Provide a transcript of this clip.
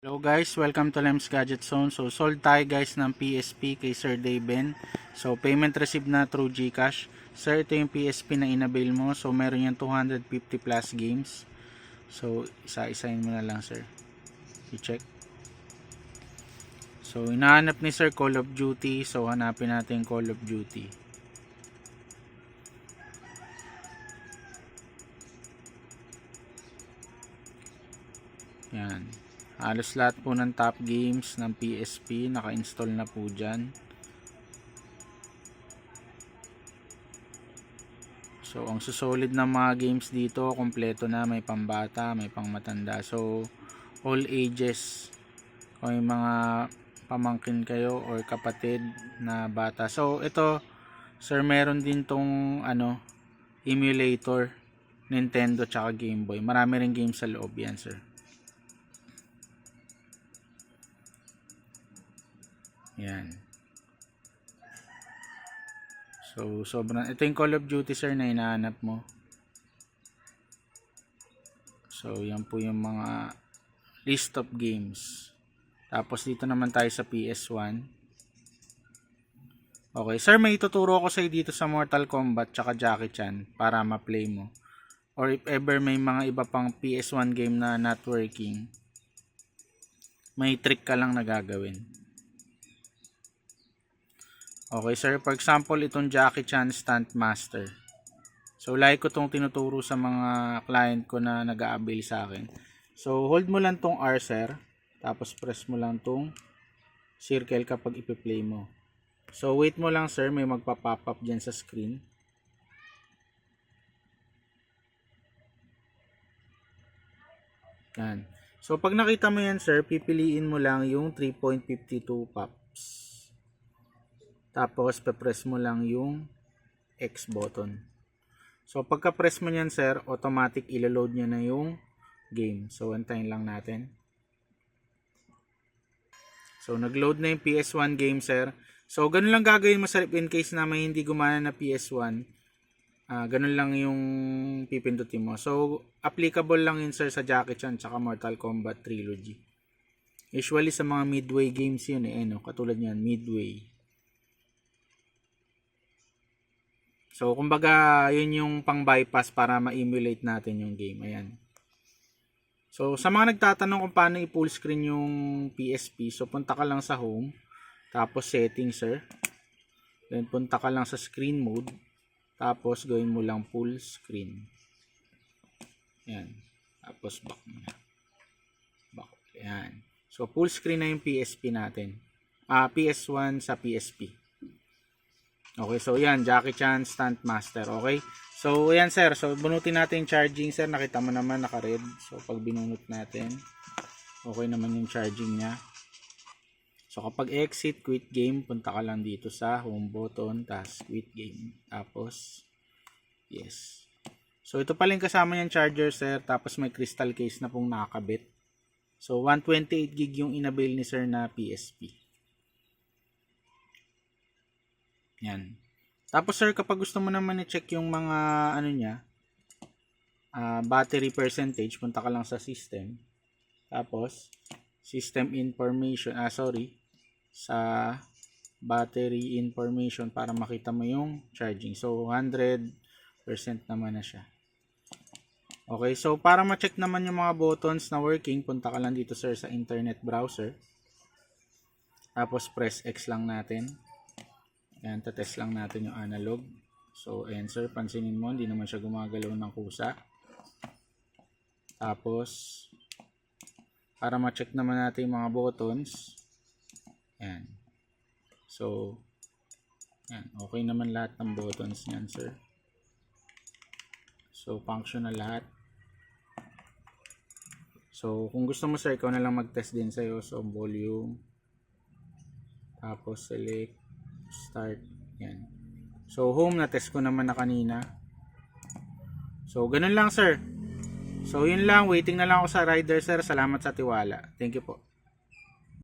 Hello guys, welcome to Lems Gadget Zone. So sold tayo guys ng PSP kay Sir Daven. So payment received na through GCash. Sir, ito yung PSP na inabil mo. So meron yan 250 plus games. So isa-isahin mo na lang sir. I-check. So hinahanap ni Sir Call of Duty. So hanapin natin Call of Duty. Yan. Halos lahat po ng top games ng PSP naka-install na po dyan. So ang susolid ng mga games dito kompleto na, may pambata, may pangmatanda. So all ages. Kung may mga pamangkin kayo or kapatid na bata. So ito sir, meron din tong emulator Nintendo tsaka Game Boy. Marami ring games sa loob yan sir. Yan. So, sobrang, ito yung Call of Duty sir na hinahanap mo. So, yan po yung mga list of games. Tapos, dito naman tayo sa PS1. Okay, sir, may ituturo ko sa dito sa Mortal Kombat tsaka Jackie Chan para ma-play mo. Or if ever may mga iba pang PS1 game na not working, may trick ka lang na gagawin. Okay sir, for example itong Jackie Chan Stunt Master. So like ko itong tinuturo sa mga client ko na nag-a-avail sa akin. So hold mo lang tong R sir, tapos press mo lang tong circle kapag ipi-play mo. So wait mo lang sir, may magpa-pop up dyan sa screen. Yan. So pag nakita mo yan sir, pipiliin mo lang yung 3.52 pops. Tapos, pe-press mo lang yung X button. So, pagka-press mo nyan, sir, automatic ilo-load niya na yung game. So, antayin lang natin. So, nag-load na yung PS1 game, sir. So, ganun lang gagawin mo, sir, in case na may hindi gumana na PS1. Ganun lang yung pipindutin mo. So, applicable lang yun, sir, sa Jackie Chan tsaka Mortal Kombat Trilogy. Usually, sa mga midway games yun, katulad yan, midway. So, kumbaga, yun yung pang-bypass para ma-emulate natin yung game. Ayan. So, sa mga nagtatanong kung paano i-full screen yung PSP, so punta ka lang sa home, tapos settings, sir. Then, punta ka lang sa screen mode, tapos gawin mo lang full screen. Ayan. Tapos, back mo na. Back. Ayan. So, full screen na yung PSP natin. PS1 sa PSP. Okay, so yan, Jackie Chan Stunt Master. Okay, so yan sir, so bunutin natin charging sir, nakita mo naman naka-red. So pag binunot natin, okay naman yung charging nya. So kapag exit, quit game, punta ka lang dito sa home button, tapos quit game, tapos yes. So ito pala yung kasama yung charger sir, tapos may crystal case na pong nakakabit. So 128 gig yung inabil ni sir na PSP. Yan. Tapos sir, kapag gusto mo naman i-check yung mga battery percentage, punta ka lang sa system. Tapos system information, sa battery information para makita mo yung charging. So 100% naman na siya. Okay, so para ma-check naman yung mga buttons na working, punta ka lang dito sir sa internet browser. Tapos press X lang natin. Ayan, tatest lang natin yung analog. So, ayan sir, pansinin mo, hindi naman siya gumagalaw ng kusa. Tapos, para ma-check naman natin yung mga buttons. Ayan. So, ayan, okay naman lahat ng buttons niyan sir. So, functional lahat. So, kung gusto mo sir, ikaw na lang mag-test din sa'yo. So, volume. Tapos, select. Start. Yan. So, home na test ko naman na kanina. So, ganun lang sir. So, yun lang. Waiting na lang ako sa rider sir. Salamat sa tiwala. Thank you po.